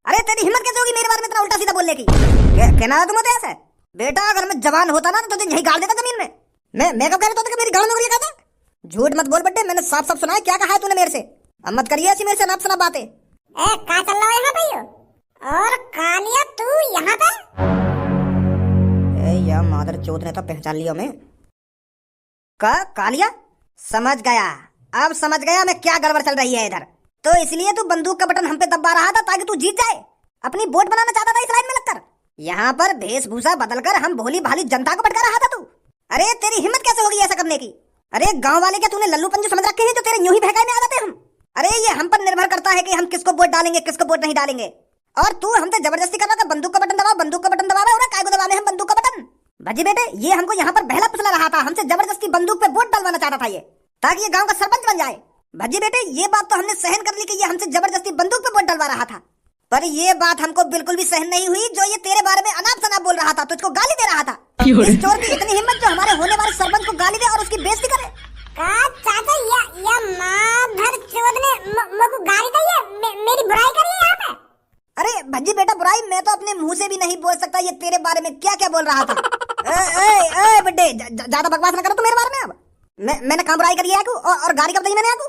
अरे तेरी हिम्मत कैसे होगी मेरे बारे में इतना उल्टा सीधा बोलने की? कहना है तुम्हें ऐसे? बेटा अगर मैं जवान होता ना तो यही गाड़ देता जमीन में। मैं कब कह रहा था कि मेरी गाड़ नौकरी कहता? झूठ मत बोल बड्डे, मैंने साफ साफ सुना है क्या कहा है तूने मेरे से। अब मत करिए ऐसी मेरे से नाप सना बातें। क्या चल रहा है यहाँ भैया? और कालिया तू यहाँ पे? या मादर चौथ ने तो पहचान लिया मैं। कालिया? समझ गया, अब समझ गया मैं क्या गड़बड़ चल रही है इधर। तो इसलिए तू बंदूक का बटन हम पे दबा रहा था ताकि तू जीत जाए, अपनी वोट बनाना चाहता था इस लाइन में लगकर। यहाँ पर वेशभूषा बदलकर हम भोली भाली जनता को भटका रहा था तू। अरे तेरी हिम्मत कैसे होगी ऐसा करने की? अरे गांव वाले क्या तूने लल्लू पंजू समझ रखे हैं जो तेरे यूं ही बहकाने में आ जाते हम? अरे ये हम पर निर्भर करता है कि हम किसको वोट डालेंगे किसको वोट नहीं डालेंगे। और तू हमसे जबरदस्ती कर रहा था बंदूक का बटन दबाओ, बंदूक का बटन दबाओ। और काय को दबावे हम बंदूक का बटन? भजी बेटे ये हमको यहाँ पर बहला फुसला रहा था, हमसे जबरदस्ती बंदूक पे वोट डलवाना चाहता था ये, ताकि ये गांव का सरपंच बन जाए। भजी बेटे ये बात तो हमने सहन कर ली कि ये हमसे जबरदस्ती बंदूक पे वोट डलवा रहा था, पर ये बात हमको बिल्कुल भी सहन नहीं हुई जो ये तेरे बारे में अनाप शनाप बोल रहा था, तुझको गाली दे रहा था। इस चोर की इतनी हिम्मत जो हमारे होने वाले सरपंच को गाली दे और उसकी बेइज्जती करे। चाचा या माधर चोद ने मुझको गाली दी है, मेरी बुराई करी है यहाँ पे। अरे भज्जी बेटा बुराई मैं तो अपने मुंह से भी नहीं बोल सकता, ये तेरे बारे में क्या क्या बोल रहा था। ए बड्डे ज्यादा बकवास ना करो तू मेरे बारे में। अब मैंने कहाँ बुराई करी है और गाली कब दी मैंने आपको?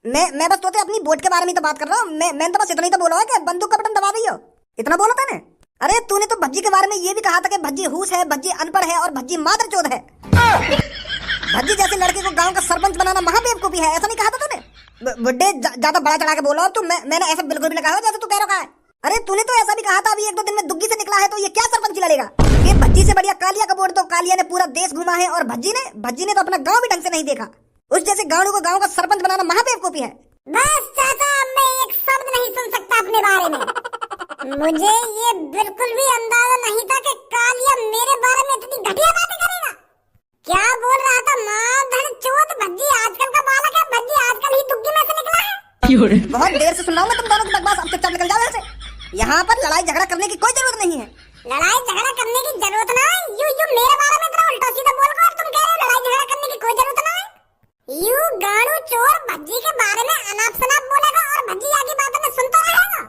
मैं बस तोते अपनी वोट के बारे में तो बात कर रहा हूँ। मैंने तो बस इतना ही तो बोला है कि बंदूक का बटन दबा दियो, इतना बोला था ने। अरे तूने तो भज्जी के बारे में ये भी कहा था कि भज्जी हुस है, भज्जी अनपढ़ है और भज्जी मादर चोद है। भज्जी जैसे लड़के को गांव का सरपंच बनाना महाबेवकूफी है, ऐसा नहीं कहा था तूने? बुड्ढे ज्यादा बड़ा चढ़ा के बोला तू। मैंने ऐसा बिल्कुल भी नहीं कहा जैसे तू कह रहा है। अरे तूने तो ऐसा भी कहा था अभी 1-2 दिन में दुग्गी से निकला है तो ये क्या सरपंच लड़ेगा? ये भज्जी से बढ़िया कालिया का वोट तो कालिया ने पूरा देश घुमा है और भज्जी ने तो अपना गांव भी ढंग से नहीं देखा। उस जैसे गांव को गांव का सरपंच बनाना महाबेवकूफी है। बस चाचा मैं एक शब्द नहीं सुन सकता अपने बारे में। मुझे ये बिल्कुल भी अंदाजा नहीं था कि कालिया मेरे बारे में इतनी घटिया बातें करेगा। क्या बोल रहा था माधर चोद? भज्जी आजकल का बालक है, भज्जी आजकल ही दुग्गी में से निकला है। बहुत देर से सुन रहा हूँ मैं तुम दोनों की बकवास, अब चुपचाप निकल जाओ ऐसे। यहाँ पर लड़ाई झगड़ा करने की कोई जरूरत नहीं है। लड़ाई झगड़ा करने की जरूरत ना है। यू मेरे बारे में इतना उल्टा सीधा बोल कर तुम कह रहे हो लड़ाई झगड़ा करने की कोई जरूरत ना है। यू गाड़ू चोर भज्जी के बारे में अनाप शनाप बोलेगा और भज्जी आगे बातों में सुनता रहेगा।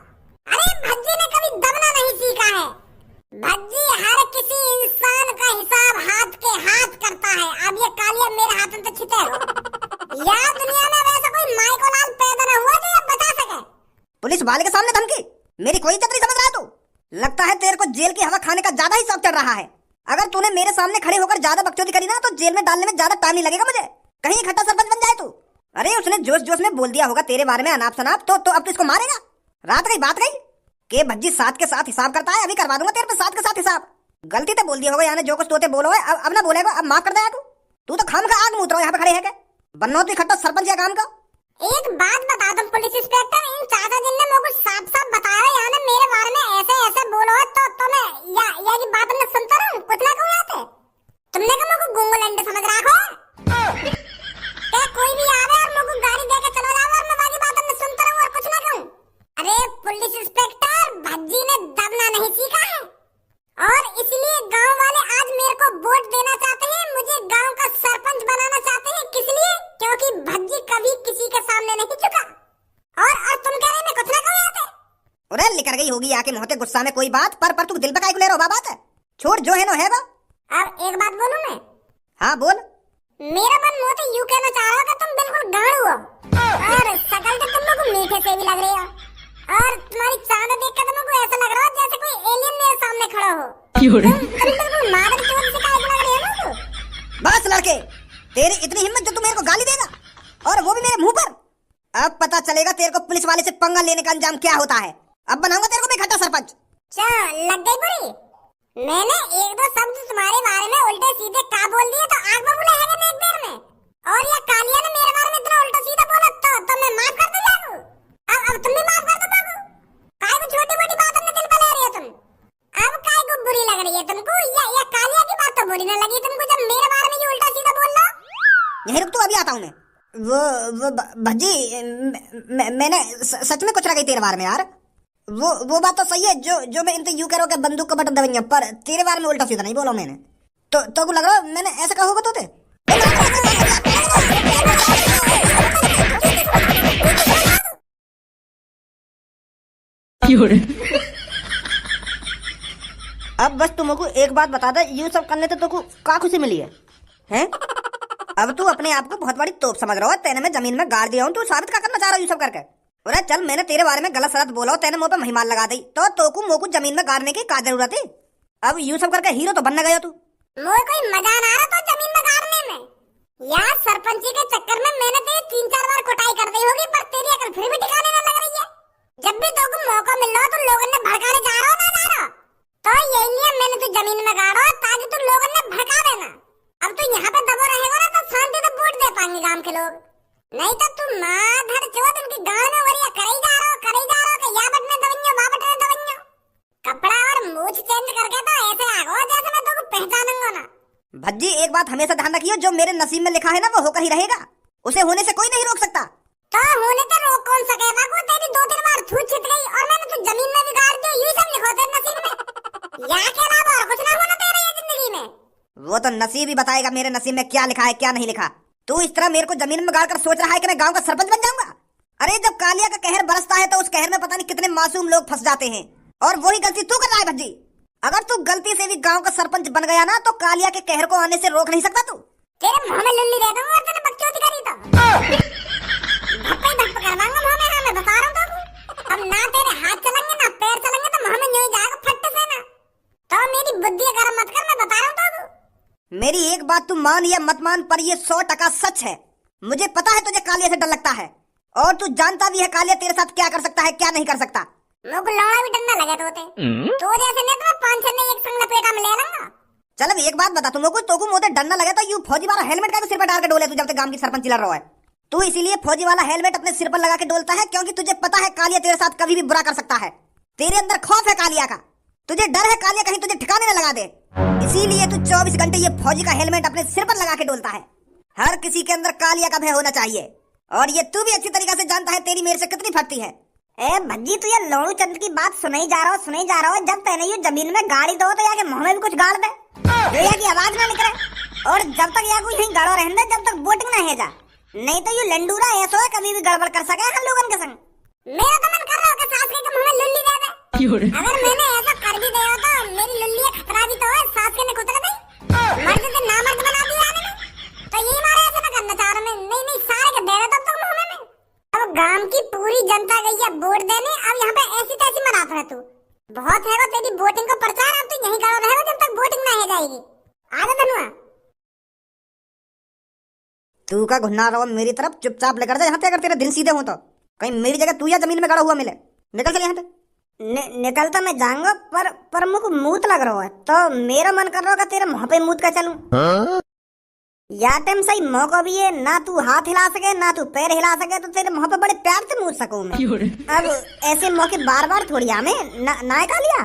अरे भज्जी ने कभी दबना नहीं सीखा है। भज्जी हर किसी इंसान का हिसाब हाथ के हाथ करता है। अब ये कालिया मेरे हाथ में तो छिते हो। या दुनिया में वैसा कोई माई को लाल पैदा न हुआ जो ये बचा सके। पुलिस वाले के सामने धमकी? मेरी कोई इज्जत नहीं समझ रहा है तू? लगता है तेरे को जेल की हवा खाने का ज्यादा ही शौक चढ़ रहा है। अगर तूने मेरे सामने खड़े होकर ज्यादा बकचोदी करी ना तो जेल में डालने में ज्यादा टाइम नहीं लगेगा मुझे, कहीं इकट्ठा सरपंच बन जाए तू। अरे उसने जोश जोश में बोल दिया होगा तेरे बारे में अनाप शनाप, तो अब तो इसको मारेगा? रात गई बात गई के भज्जी 7 के साथ हिसाब करता है। अभी करवा दूंगा तेरे पे 7 के साथ हिसाब। गलती तो बोल दिया होगा, यानी जो कुछ तोते बोलो है अब ना बोलेगा, अब माफ कर देगा तू तो खाम का आग मूत रहा यहाँ पे खड़े है क्या? बनना तो इकट्ठा सरपंच या काम का। एक बात बता दो पुलिस इंस्पेक्टर, इन चाचा जी ने मुझे साफ साफ बताया यानी मेरे बारे में ऐसे ऐसे बोलो तो मैं या की बात मैं सुनता रहूं, कुछ ना कहूं आते। तुमने कहा मुझे गूंगो लंडे समझ रखो क्या? कोई भी आवे और मुझे गाड़ी देके चला जावे और मैं बाकी बात में सुनता रहूं और कुछ ना कहूं? अरे पुलिस इंस्पेक्टर भज्जी ने दबना नहीं सीखा है और इसलिए गांव वाले आज मेरे को वोट देना चाहते हैं, मुझे गांव का सरपंच बनाना चाहते हैं। किस लिए? क्योंकि भज्जी कभी किसी के सामने नहीं झुका। और तुम कह रहे मैं कुछ ना कहूं आते। अरे लिकर गई होगी आके मोहते गुस्सा में कोई बात, पर तू दिल पे काहे को ले रहा बात है? छोड़ जो है नो है वो। अब एक बात बोलूं मैं? हाँ बोल। मेरा मन मोते यूं कहना चाह रहा कि तुम बिल्कुल गाड़ू हो और शकल तो तुम लोग मीठे से भी लग रही हो और तुम्हारी चांद देख कर तुमको ऐसा लग रहा है जैसे कोई एलियन मेरे सामने खड़ा हो। तुम बिल्कुल मादर चोद से काहे को लग रही हो ना तू? बस लड़के तेरी इतनी हिम्मत जो तू मेरे को गाली देगा और वो भी मेरे मुंह पर? अब पता चलेगा तेरे को पुलिस वाले से पंगा लेने का अंजाम क्या होता है। अब बनाऊंगा तेरे को मैं इकट्ठा सरपंच। लग गई बुरी? मैंने 1-2 शब्द तुम्हारे बारे में उल्टे सीधे का बोल दिए तो आग बबूला है ना एक देर में। और ये कालिया ने मेरे बारे में इतना उल्टा सीधा बोला तो मैं माफ कर दूं जाऊं? अब तुम भी माफ कर दो बाबू। काहे को छोटी-मोटी बात अपने दिल पे ले रही हो तुम? अब काहे को बुरी लग रही है तुमको? या कालिया की बात तो बुरी ना लगी तुमको जब मेरे बारे में ये उल्टा सीधा बोल रहा? यही रुक तू, अभी आता हूँ मैं। वो भज्जी मैंने सच में कुछ ना कही तेरे बारे में यार। वो बात तो सही है जो मैं इनसे यूं कह रहा हूँ कि बंदूक का बटन दबाएंगे, पर तेरे बारे में उल्टा सीधा नहीं बोला मैंने। तो लग रहा मैंने ऐसा कहा होगा तो ते? अब बस तुमको एक बात बता दे, ये सब करने से तुमको क्या खुशी मिली है? हैं? अब तू अपने आप को बहुत बड़ी तोप समझ रहा है। तेने मैं जमीन में गाड़ दिया हूँ, तू साबित क्या करना चाह रहा है ये सब करके? अरे चल, मैंने तेरे बारे में गलत सलत बोला, तेने मुंह पे महिमाल लगा दी, तो तोकू मोकू जमीन में गाड़ने की क्या जरूरत है? अब यू सब करके हीरो तो बनना गया तू। मोए कोई मजा ना आ रहा तो जमीन में गाड़ने में। यार सरपंची के चक्कर में मैंने तेरी 3-4 बार कुटाई कर दी होगी, पर तेरी अकल फिर भी ठिकाने ना लग रही है। जब भी तुमको मौका मिल रहा तो लोगों ने भड़काने जा रहा हो ना जा रहा, तो यही नहीं है मैंने तू जमीन में गाड़ा ताकि तू लोगों ने भड़का देना। अब तू यहाँ पे दबो रहेगा ना तो शांति से वोट दे पाएंगे गांव के लोग, नहीं तो तू माधर चौथ उनकी गांव में वरिया करे जा रहा हो कि या बट में दवन्यो बाबट में दवन्यो। कपड़ा और मूछ चेंज करके तो ऐसे आगो जैसे मैं तुमको पहचानूंगा ना। भज्जी एक बात हमेशा ध्यान रखियो, जो मेरे नसीब में लिखा है ना वो होकर ही रहेगा, उसे होने से कोई नहीं रोक सकता। तो होने तो रोक कौन सकेगा? को तेरी 2-3 बार छूट छिट गई और मैंने तू जमीन में भी गाड़ दी, यही सब लिखो तेरे नसीब में। या के अलावा और कुछ ना होना तेरे ये जिंदगी में। वो तो नसीब ही बताएगा मेरे नसीब में क्या लिखा है क्या नहीं लिखा। तू इस तरह मेरे को जमीन में गाड़ कर सोच रहा है कि मैं गाँव का सरपंच बन जाऊंगा? अरे जब कालिया का कहर बरसता है तो उस कहर में पता नहीं कितने मासूम लोग फंस जाते हैं, और वही गलती तू कर रहा है भज्जी। अगर तू गलती से भी गांव का सरपंच बन गया ना तो कालिया के कहर को आने से रोक नहीं सकता तू। तेरे मुंह में लुल्ली दे दूंगा और तेरे बकचोदी करी तो धप्पे धप्प करवाऊंगा मुंह में। हाँ मैं बता रहा हूँ तुमको, अब ना तेरे हाथ चलेंगे ना पैर चलेंगे तो मुंह में यूं ही जाएगा फट से ना। तो मेरी बुद्धि गरम मत कर, मैं बता रहा हूँ तुमको। मेरी एक बात तू मान या मत मान, पर ये 100% सच है। मुझे पता है तुझे कालिया से डर लगता है, और तू जानता भी है कालिया तेरे साथ क्या कर सकता है क्या नहीं कर सकता। मुझको लौड़ा भी डरना लगे तो जैसे नहीं तो मैं 5-6 ने एक संग लपेटा में ले लूंगा। चल अब एक बात बता, तुमको तोकू मोते डरना लगे तो यू फौजी वाला हेलमेट का सिर पर डाल के डोले तू जब तक गांव की सरपंच लड़ रहा है। तू इसीलिए फौजी वाला हेलमेट अपने सिर पर लगा के डोलता है क्योंकि तुझे पता है कालिया तेरे साथ कभी भी बुरा कर सकता है। तेरे अंदर खौफ है कालिया का, तुझे डर है कालिया कहीं तुझे ठिकाने न लगा दे, इसीलिए तू 24 घंटे ये फौजी का हेलमेट अपने सिर पर लगा के डोलता है। हर किसी के अंदर कालिया का भय होना चाहिए, और ये तू भी अच्छी तरीके से जानता है तेरी मेरे से कितनी फटती है। ए भज्जी तू ये लोड़ू चंद की बात सुनाई जा रहा हो। जब तैने ये जमीन में गाड़ी दो तो याके मुंह में भी कुछ गाड़ दे जो या की आवाज ना निकले, और जब तक या कोई यहीं गाड़ो रहने दे जब तक वोटिंग ना है जा, नहीं तो ये लंडूरा ऐसा है कभी भी गड़बड़ कर सके हम लोगन के संग। मेरा तो मन कर रहा है कि सास के मुंह में लुल्ली दे दे। अगर मैंने ऐसा कर भी दिया तो मेरी लुल्ली खतरा भी तो है, सास के ने कुतरा नहीं मर्द से नामर्द बना दिया ने, तो यही मारे ऐसा ना करना चाह रहा मैं। नहीं सारे के दे रहा तब मुंह में। अब गांव की पूरी जनता गई है वोट देने, अब यहाँ पे ऐसी तैसी मनाता है तू। बहुत है वो तेरी वोटिंग को प्रचार, अब तू यहीं खड़ा रहेगा जब तक वोटिंग ना हो जाएगी। आजा धनुआ तू का घुन्ना रहो मेरी तरफ, चुपचाप लेकर जा यहाँ से। अगर तेरे दिल सीधे हो तो कहीं मेरी जगह तू या जमीन में गड़ा हुआ मिले, निकल चल यहाँ से। निकलता मैं जाऊंगा पर मुझको मूत लग रहा है, तो मेरा मन कर रहा है तेरे मुंह पे मूत का चलूं। या टाइम सही मौका भी है, ना तू हाथ हिला सके ना तू पैर हिला सके, तो तेरे मुंह पे बड़े प्यार से मूत सकूं मैं। अब ऐसे मौके बार बार थोड़ी आमे ना का लिया।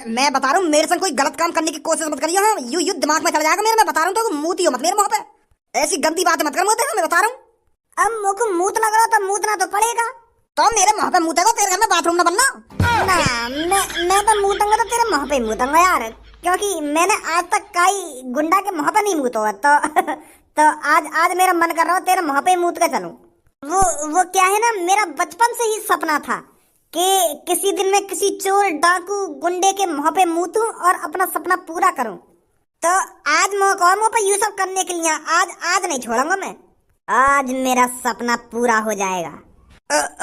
मैं बता रहा हूँ मेरे संग कोई गलत काम करने की कोशिश मत करियो। हाँ यू दिमाग में चला जाएगा मेरे। मैं बता रहा हूँ तो मूतियो मत मेरे मुंह पे, ऐसी गंदी बातें मत कर मुझे। मैं बता रहा हूँ अब मुझको मूत लग रहा तो मूतना तो पड़ेगा। तो मेरे मुंह पे मूतेगा, तेरे घर में बाथरूम ना बनना। ना मैं तो मूतूंगा तो तेरे मुंह पे मूतूंगा यार, क्योंकि मैंने आज तक कई गुंडा के मुंह पे नहीं मूता हुआ, तो आज मेरा मन कर रहा है तेरे मुंह पे मूत के चलूं। वो क्या है ना, मेरा बचपन से ही सपना था कि किसी दिन मैं किसी चोर डाकू गुंडे के मुंह पे मूतूं और अपना सपना पूरा करूं। तो आज मौका मुंह पे ये सब करने के लिए आज नहीं छोड़ूंगा मैं। आज मेरा सपना पूरा हो जाएगा।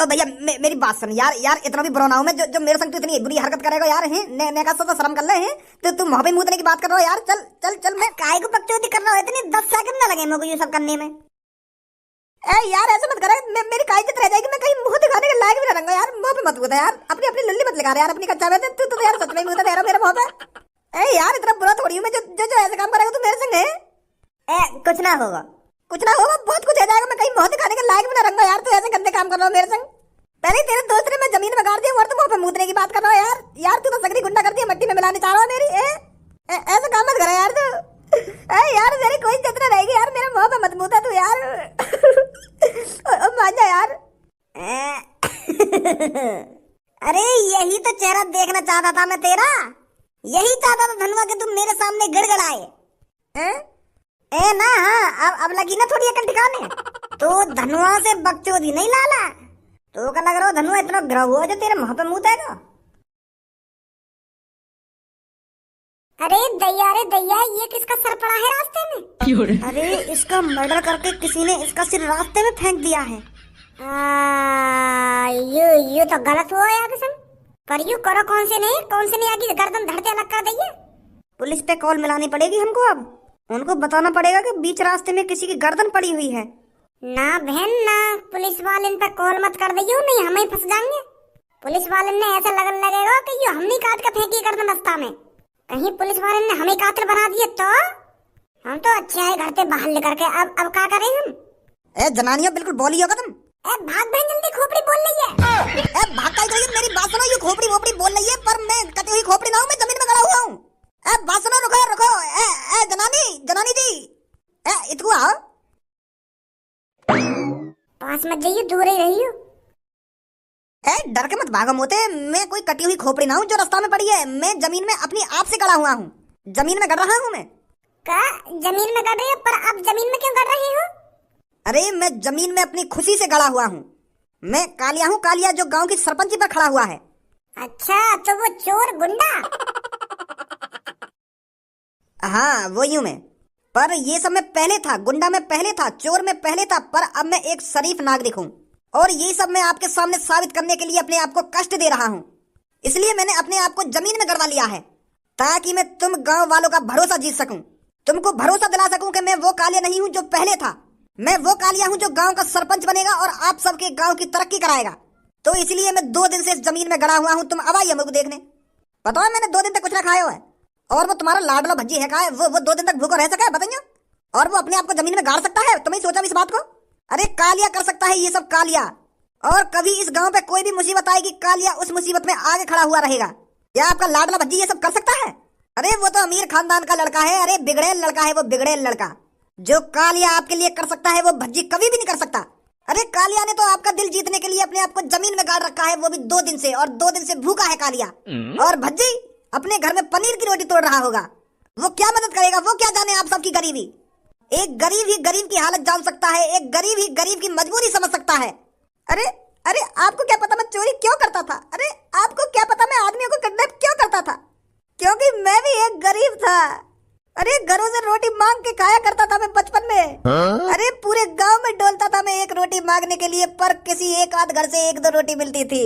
भैया मेरी बात सुन यार इतना भी बुरा ना हूं मैं जो मेरे संग तू इतनी बुरी हरकत करेगा यार। हैं ने का तो शर्म कर ले हैं, तो तू मुंह पे मूतने की बात कर रहा हो यार। चल चल चल मैं काय को बकचोदी कर रहा हूं, इतनी 10 सेकंड ना लगे मुझे ये सब करने में। ए यार ऐसे मत कर, मेरी काय इज्जत रह जाएगी, मैं कहीं मुंह दिखाने के लायक भी ना रहूंगा यार। मुंह पे मत मूता यार, अपनी लल्ली मत लगा रहा यार अपनी कच्चा में। तू तो यार सच में मूता दे रहा मेरे मुंह पे। ए यार इतना बुरा थोड़ी हूं मैं जो ऐसे काम करेगा तू मेरे संग है। कुछ ना होगा बहुत कुछ हो जाएगा, मैं कहीं मुंह दिखाने के लायक भी ना रहूंगा यार। तू ऐसे गंदे काम कर रहा है मेरे संग। पहले तेरे दोस्त ने मैं जमीन में गाड़ दिया और तू मुंह पे मूतने की बात कर रहा है यार तू तो सगरी गुंडा कर दिया, मट्टी में मिलाने चाह रहा है मेरी। ऐसा काम मत कर यार तू। यार मेरी कोई इज्जत ना रहेगी यार, मेरे मुंह पे मत मूता तू यार। मान जा यार। अरे यही तो चेहरा देखना चाहता था मैं तेरा, यही चाहता था धनवा कि तुम मेरे सामने गिड़गिड़ाए। ना हाँ अब लगी ना थोड़ी अकल ठिकाने। तो धनवा से बकचोदी नहीं लाला, तो क्या लग रहा हो धनु इतना गिरा हुआ जो तेरे मुंह पे मुंह देगा? अरे दैया ये किसका सर पड़ा है रास्ते में? अरे इसका मर्डर करके किसी ने इसका सिर रास्ते में फेंक दिया है। यू तो गलत हुआ यार कसम। पर यू करो कौन से नहीं आगे गर्दन धड़ते अलग कर दइए। पुलिस पे कॉल मिलानी पड़ेगी हमको। अब उनको बताना पड़ेगा कि बीच रास्ते में किसी की गर्दन पड़ी हुई है। ना बहन ना, पुलिस वाले इन पर कॉल मत कर दियो, नहीं हम ही फंस जाएंगे। पुलिस वाले ने ऐसा लगेगा कि ये हमने काट कर फेंकी गर्दन रास्ता में। कहीं पुलिस वाले ने हमें कातिल बना दिए तो हम तो अच्छे आए घर से बाहर लेकर के। अब क्या करें हम? ए जनानियों बिल्कुल बोली होगा तुम। ए भाग बहन जल्दी, खोपड़ी बोल रही है। ए भाग का मेरी बात सुनो, ये खोपड़ी वोपड़ी बोल रही है पर मैं कटी हुई खोपड़ी ना हूँ, मैं जमीन में गड़ा हुआ हूँ। ए बात सुनो, रुको ए जनानी जी, ए इतको आओ। पास मत जाइए, दूर ही रहियो। ए डर के मत भागो मोते, मैं कोई कटी हुई खोपड़ी ना हूँ जो रास्ता में पड़ी है। मैं जमीन में अपनी आप से गड़ा हुआ हूँ, जमीन में गड़ रहा हूँ मैं। क्या जमीन में गड़ रही हो? पर आप जमीन में क्यों गड़ रही हो? अरे मैं जमीन में अपनी खुशी से गड़ा हुआ हूँ। मैं कालिया हूँ, कालिया जो गांव की सरपंची पर खड़ा हुआ है। अच्छा तो वो चोर गुंडा? हाँ वो यूं मैं, पर ये सब मैं पहले था, गुंडा में पहले था, चोर में पहले था, पर अब मैं एक शरीफ नागरिक हूँ। और ये सब मैं आपके सामने साबित करने के लिए अपने आप को कष्ट दे रहा हूँ। इसलिए मैंने अपने आप को जमीन में गड़वा लिया है ताकि मैं तुम गांव वालों का भरोसा जीत सकूं, तुमको भरोसा दिला सकूं कि मैं वो कालिया नहीं हूँ जो पहले था। मैं वो कालिया हूँ जो गांव का सरपंच बनेगा और आप सबके गांव की तरक्की कराएगा। तो इसलिए मैं 2 दिन से इस जमीन में गड़ा हुआ हूँ। तुम अब आइए मुझको देखने। बताओ मैंने 2 दिन तक कुछ ना खाया हुआ है, और वो तुम्हारा लाडला भज्जी है खाए, वो 2 दिन तक भूखा रह सका है बताइए? और वो अपने आप को जमीन में गाड़ सकता है? तुम्हें सोचा इस बात को? अरे कालिया कर सकता है ये सब, कालिया। और कभी इस गांव पे कोई भी मुसीबत आएगी, कालिया उस मुसीबत में आगे खड़ा हुआ रहेगा। क्या आपका लाडला भज्जी ये सब कर सकता है? अरे वो तो अमीर खानदान का लड़का है। अरे बिगड़ेल लड़का है वो, बिगड़ेल लड़का। जो कालिया आपके लिए कर सकता है वो भज्जी कभी भी नहीं कर सकता। अरे कालिया ने तो आपका दिल जीतने के लिए अपने आप को जमीन में गाड़ रखा है, वो भी 2 दिन से, और 2 दिन से भूखा है कालिया। और भज्जी अपने घर में पनीर की रोटी तोड़ रहा होगा। वो क्या मदद करेगा? वो क्या जाने आप सबकी गरीबी। एक गरीब ही गरीब की हालत जान सकता है, एक गरीब ही गरीब की मजबूरी समझ सकता है। अरे अरे आपको क्या पता मैं चोरी क्यों करता था? अरे आपको क्या पता मैं आदमियों को किडनैप क्यों करता था? क्योंकि मैं भी एक गरीब था। अरे घरों से रोटी मांग के खाया करता था मैं बचपन में। अरे पूरे गांव में डोलता था मैं एक रोटी मांगने के लिए, पर किसी एक आध घर से 1-2 रोटी मिलती थी,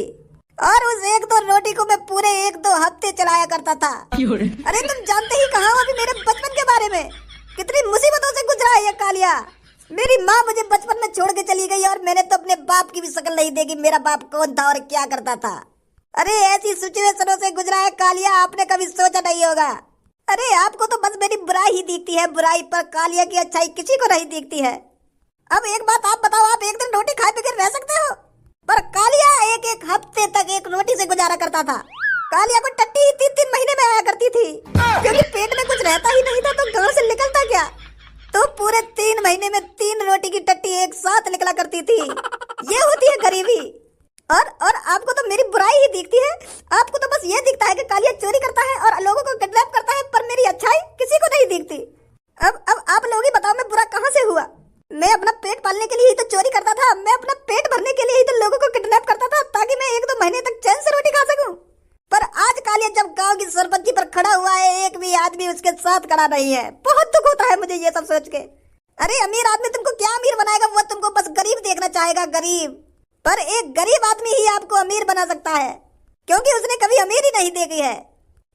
और उस 1-2 रोटी को मैं पूरे 1-2 हफ्ते चलाया करता था। अरे तुम जानते ही कहाँ हो अभी मेरे बचपन के बारे में, कितनी मुसीबतों से गुजरा है ये कालिया। मेरी माँ मुझे बचपन में छोड़ के चली गई, और मैंने तो अपने बाप की भी शक्ल नहीं देखी, मेरा बाप कौन था और क्या करता था। अरे ऐसी सिचुएशनों से गुजरा है कालिया, आपने कभी सोचा नहीं होगा। अरे आपको तो बस मेरी बुराई ही दिखती है, बुराई, पर कालिया की अच्छाई किसी को नहीं दिखती है। अब एक बात आप बताओ, आप एक दिन रोटी खाए बगैर रह सकते हो? पर कालिया 1-1 हफ्ते तक एक रोटी से गुजारा करता था। कालिया को टट्टी ही 3-3 महीने में आया करती थी, क्योंकि पेट में कुछ रहता ही नहीं था, तो गांव से निकलता क्या? तो पूरे 3 महीने में 3 रोटी की टट्टी एक साथ निकला करती थी। ये होती है गरीबी। और आपको तो मेरी बुराई ही दिखती है। आपको तो बस ये दिखता है कि कालिया चोरी करता है और लोगों को किडनैप करता है, पर मेरी अच्छाई किसी को नहीं दिखती। अब आप लोग ही बताओ मैं बुरा कहाँ से हुआ? मैं अपना पेट पालने के लिए ही तो चोरी करता था, मैं अपना पेट भरने के लिए ही तो लोगों को किडनैप करता था, ताकि मैं 1-2 महीने तक चैन से रोटी खा सकूं। पर आज कालिया जब गांव की सरपंची पर खड़ा हुआ है, एक भी आदमी उसके साथ खड़ा नहीं है। बहुत दुख होता है मुझे ये सब सोच के। अरे अमीर आदमी तुमको क्या अमीर बनाएगा? वो तुमको बस गरीब देखना चाहेगा, गरीब। पर एक गरीब आदमी ही आपको अमीर बना सकता है, क्योंकि उसने कभी अमीरी नहीं देखी है।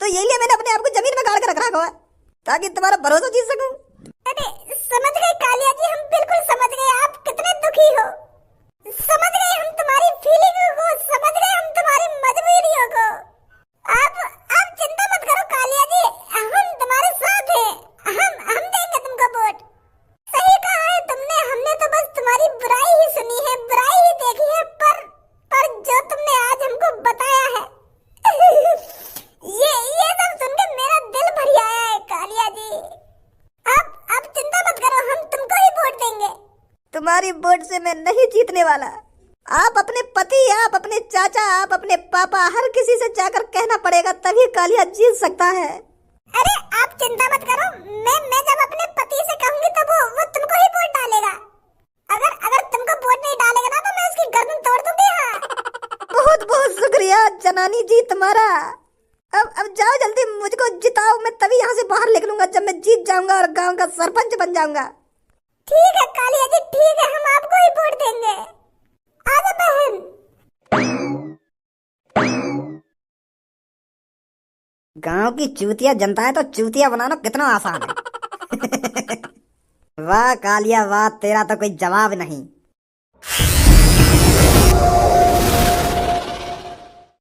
तो यही लिए मैंने अपने आप को जमीन में गाड़ कर रखा हुआ है, ताकि तुम्हारा भरोसा जीत सकूं। अरे समझ गए कालिया जी, हम बिल्कुल समझ गए आप कितने दुखी हो। समझ गए हम तुम्हारी फीलिंगों को, समझ गए हम तुम्हारी मजबूरियों को। आप चिंता मत करो कालिया जी, हम तुम्हारे साथ हैं। हम देंगे तुमको वोट। सही कहा है तुमने, हमने तो बस तुम्हारी बुराई ही सुनी है, बुराई ही देखी है, पर जो तुमने आज हमको बताया है ये सब सुन के मेरा दिल भर आया है कालिया जी। अब चिंता मत करो, हम तुमको ही वोट देंगे। तुम्हारी वोट से मैं नहीं जीतने वाला। आप अपने पति, आप अपने चाचा, आप अपने पापा, हर किसी से जाकर कहना पड़ेगा, तभी कालिया जीत सकता है। अरे आप चिंता मत करो, मैं जब अपने पति से कहूंगी तब वो तुमको ही वोट डालेगा। अगर तुमको वोट नहीं डालेगा ना तो मैं उसकी गर्दन तोड़ दूंगी। हाँ शुक्रिया जनानी जी तुम्हारा। अब जाओ जल्दी, मुझको जिताओ, मैं तभी यहाँ से बाहर निकलूंगा जब मैं जीत जाऊंगा और गांव का सरपंच बन जाऊंगा। ठीक है कालिया जी, ठीक है, हम आपको ही वोट देंगे। आजा बहन। गांव की चूतिया जनता है तो चूतिया बनाना कितना आसान है। वाह कालिया वाह, तेरा तो कोई जवाब नहीं।